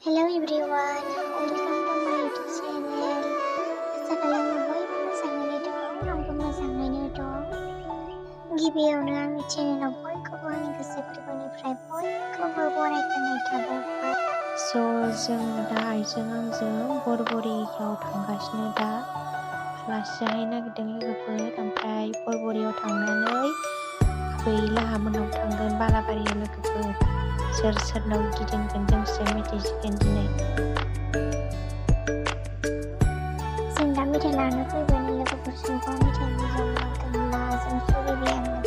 Hello everyone, welcome to my YouTube channel. Sekarang bयबो मोजाङैनो दं, आंबो मोजाङैनो दं। गिबियावनो आंनि चेनेलाव बयखौबो आंनि गोसो गोरबोनिफ्राय बयखौबो बरायग्रोनाय थाबाय। जों दा आइजों आंजों बरबरियाव थांगासिनो दा आलासि जाहैनो नागिरदों लोगोफोर। ओमफ्राय बरबरियाव थांनानै आबै लाहामोनाव थांगोन बालाबारियाव लोगोफोर। सोर सोरनाव गिदिंगोन जोंसो मिथिसिगोन दिनै। जों दा मेथाइ लानो फैबाय लोगोफोर, जोंखौ मेथाइ मोजां मोनदोंब्ला जों सुरिबायानो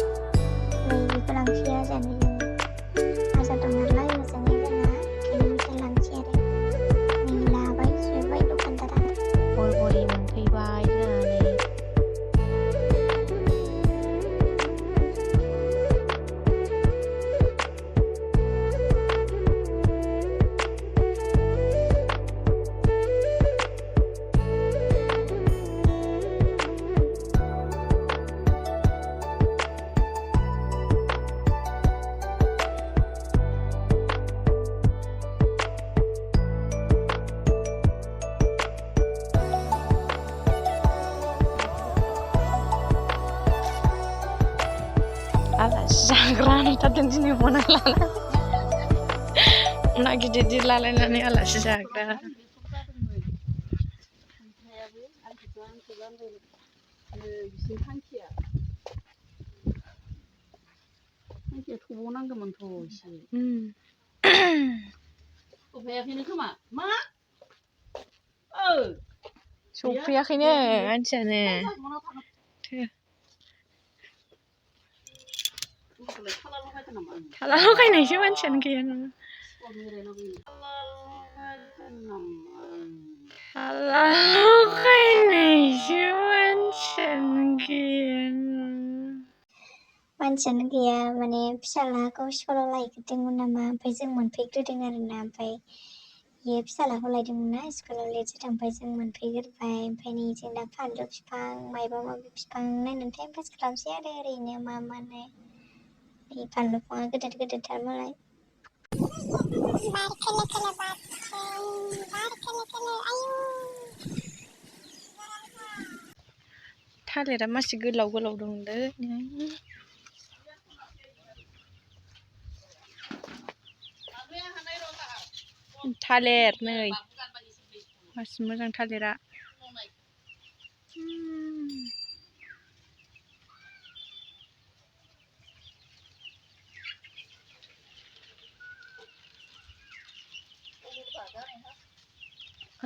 नै बेखौ लांसै आजानो जों आजा दं नालाय मोजाङै रोङा ओंखायनो मेथाइ लांसै आरो नै लाबाय सुबाय दखानदारा। बरबरि मोनफैबाय जोंहा नै। आलासि जाग्रा नुथारदों दिनै मना लाना मना गिदिर गिदिर लालायनानै आलासि जाग्रा। थांखिया थबावनांगौमोनथ' एसे सफैयाखैनो खोमा मा सफैयाखैनो मानसियानो थाला लगायनायसो मानसियानो गैया नामा। थाला लगायनायसो मानसियानो गैया नामा। मानसियानो गैया माने फिसालाखौ स्कुलाव लायग्रोदोंमोन नामा, ओमफ्राय जों मोनफैग्रोदों आरोना। ओमफ्राय बियो फिसालाखौ लायदोंमोन ना स्कुलाव लेट जादों, ओमफ्राय जों मोनफैग्रोबाय। ओमफ्राय नै जों दा फानलु बिफां माबा माबि बिफां नायनानै टाइम पास खालामसै आरो ओरैनो मा मानो। नै फानलु बिफाङा गिदिर गिदिरथार मालाय। बार खोलो खोलो बारदों, बार खोलो खोलो आयौ। थालिरा मासे गोलाव गोलाव दंलै। थालिर नै मासे मोजां थालिरा।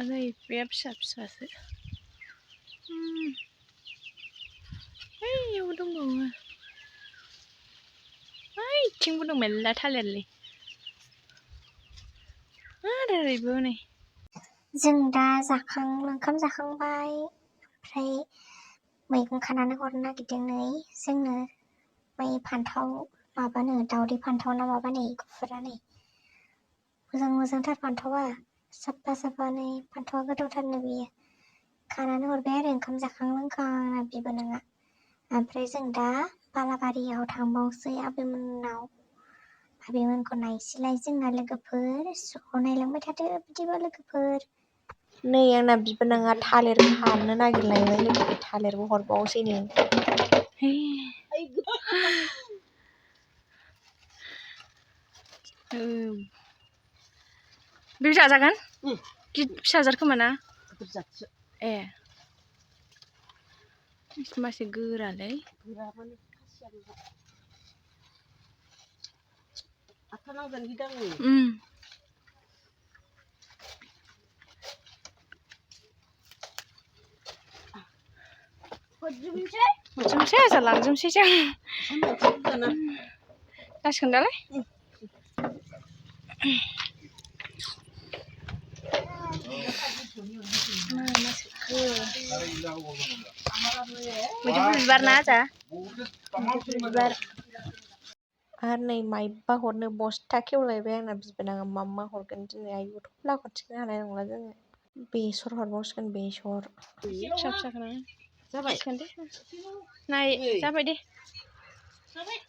नै बे फिसा फिसासो। ओइयाव दंबावो। ओइथिंबो दं मेरला थालिरलै। आरो ओरैबो नै। जों दा ओंखाम जाखांबाय, ओमफ्राय मैगं खानानै हरनो नागिरदों नै जोंनो फान्थाव माबानो दावदै फान्थाव ना माबा नै गुफुरा नै मोजां मोजांथार फान्थावा, साफा साफा नै फान्थावा गोथावथारनो बियो। खानानै हरबाय आरो ओंखाम जाखां लोंखां बिबोनाङा। ओमफ्राय जों दा बालाबारियाव थांबावसै आबैमोननाव। आबैमोनखौ नायसैलाय जोंना लोगोफोर, ज' नायलांबाय थादो बिदिबा लोगोफोर। नै आंना बिबोनाङा थालिर खानो नागिरलायबाय लोगोफोर, थालिरबो हरबावसै नो। बे जाजागोन फिसाजार खोमा ना? ए मासे गोरालै। हरजोबनोसै आजा लांजोबनोसै जों। जासिगोन दालाय। मैदुफुल बिबार ना आजा? मैदुफुल बिबार। आरो नै माइबा हरनो बस्था खेवलायबाय आंना बिबोनाङा मा मा हरगोन दिनै। आयु थफ्ला हरथिखोनो हानाय नंला जोङो। बेसर हरबावसिगोन, बेसर फिसा फिसाखौनो जाबाय दे। नाय जाबाय दे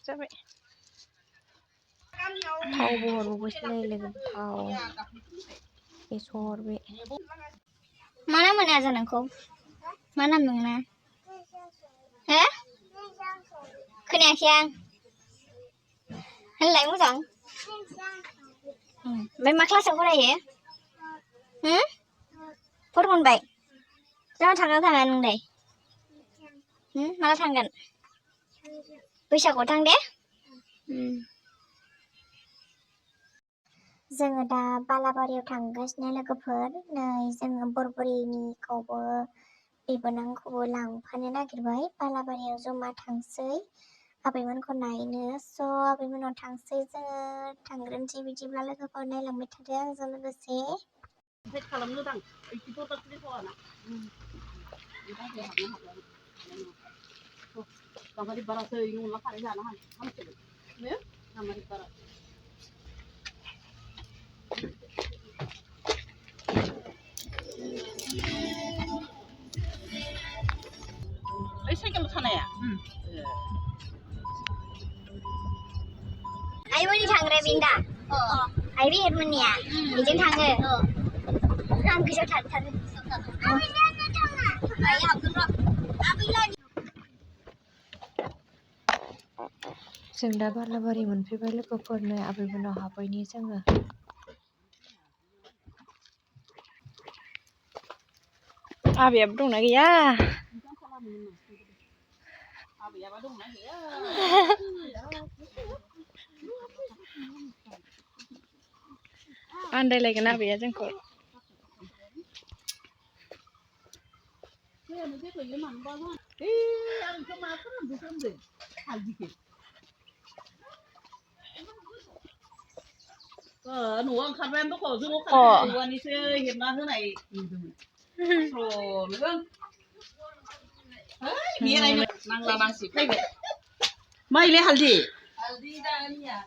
जाबाय। थावबो हरबावबायसो नै लोगो थाव। बेसर बे मा नाम होनो आजा नोंखौ मा नाम नोंना हो खोनायाखै आं होनलाय मोजां ओमफ्राय मा क्लासाव फरायो फर मोनबाय जोंहा थांना थाङा नोंलाय माला थांगोन बैसागुआव थां दे जोङो दा बालाबारियाव थांगासिनो लोगोफोर नै जोङो बरबुरिनिखौबो बिबोनांखौबो लांफानो नागिरबाय बालाबारियाव जमा थांसै आबैमोनखौ नायनो स' आबैमोनाव थांसै जोङो थांग्रोनोसै बिदिब्ला लोगोफोर नायलांबाय थादो आंजों लोगोसे खालामनो दां इखिथ' दाख्लि होआना गाम्बारि बारासो अनला खारै जानो हामसिगोन ने गाम्बारि बारा ओइ साइकेल थानाया आइमोननि थांग्रा बिन्दा आइ बिहेरमोननिया बेजों थाङो आं गोसोआव थाथारो जों दा बालाबारि मोनफैबाय लोगोफोरनो आबैमोनाव हाबैनि जोङो आबैयाबो दंना गैया आबैयाबा दंना गैया आन्दायलायगोन आबैया जोंखौ न'आव ओंखारबाय दख' जों औवानिसो हेबना होनाय नुदोंमोन नांला मानसि फैबाय माइले हालदि दानिया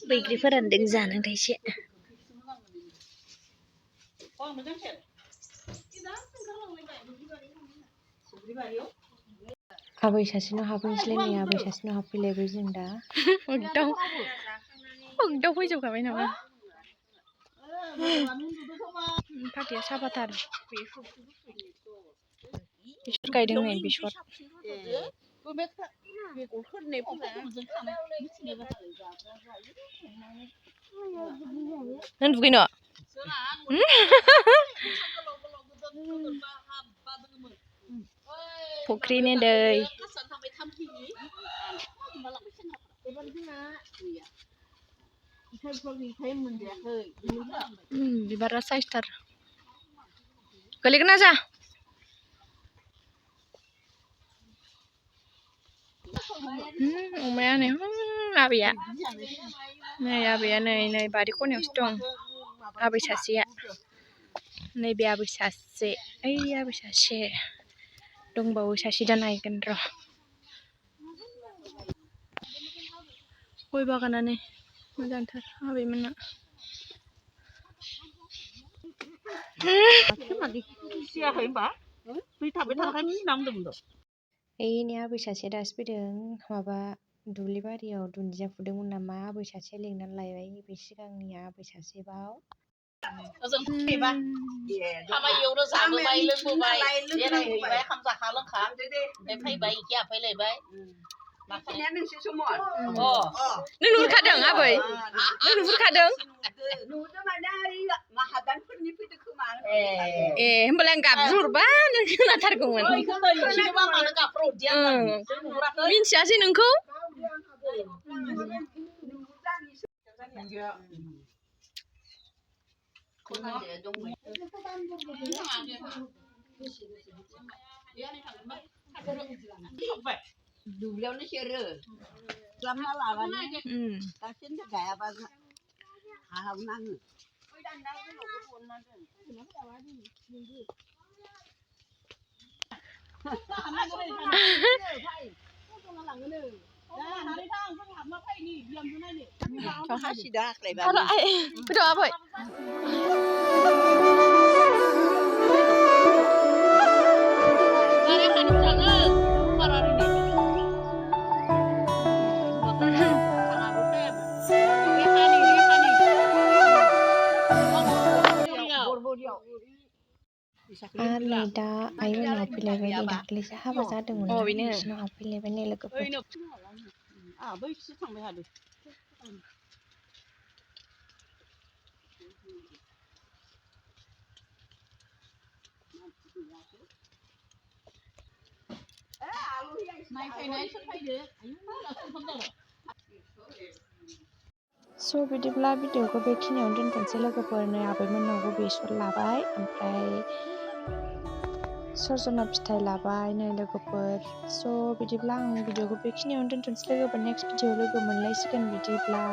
बैग्रि फोरानदों जानो थाइसे आबै सासेनाव हाबहैनोसैलाय नै आबै सासेनाव हाबफैलायबाय जों दा हगदाव फैजोबखाबाय नामा फाथैया साफाथार बेसर गायदों नै बेसर नों दुगैनो फुख्रिनि दै बिबारा साइसथार गोलैगोन ना जा अमाया नै आबैया नै आबैया नै बारि खनायावसो दं आबै सासेया नैबे आबै सासे ओइ आबै सासे दंबावो सासे दा नायगोन र' गय बागानानो मोजांथार आबैमोनना ओइनि आबै सासेया दासो फैदों माबा दुब्लि बारियाव दुन्दिया फुदोंमोन नामा आबै सासेया लिंनानै लायबाय बे सिगांनिया आबै सासेबाव ओजों फैबा खामानियावनो जाबोबाय लोंबोबाय बेरायहैबाय खाम जाखा लोंखा ओमफ्राय फैबाय इखि हाबफैलायबाय नों नुहुरखादों आबै नों नुहुरखादों ए होमबालाय आं गाबज्रिहरबा नों खोनाथारगौमोन मिन्थियासै नोंखौ दुब्लियावनो सेरो खालामना लाबानो दासिमबो गायाबा हाहाव नाङो आरो नै दा आइ मोननाव फैलायबाय नै दाख्लैसो हाबा जादोंमोन ना बिसिनाव फैलायबाय नै लोगोफोर बैसो थांबाय थादों नायफैनाय सोर फैदो स' बिदिब्ला भिडिअखौ बेखिनियावनो दोनथ'नोसै लोगोफोर नै आबैमोननावबो बेसर लाबाय ओमफ्राय सरजना फिथाइ लाबाय नै लोगोफोर स' बिदिब्ला आं भिडिअखौ बेखिनियावनो दोनथ'नोसै लोगोफोर नेक्स्ट भिडिअ लोगो मोनलायसिगोन बिदिब्ला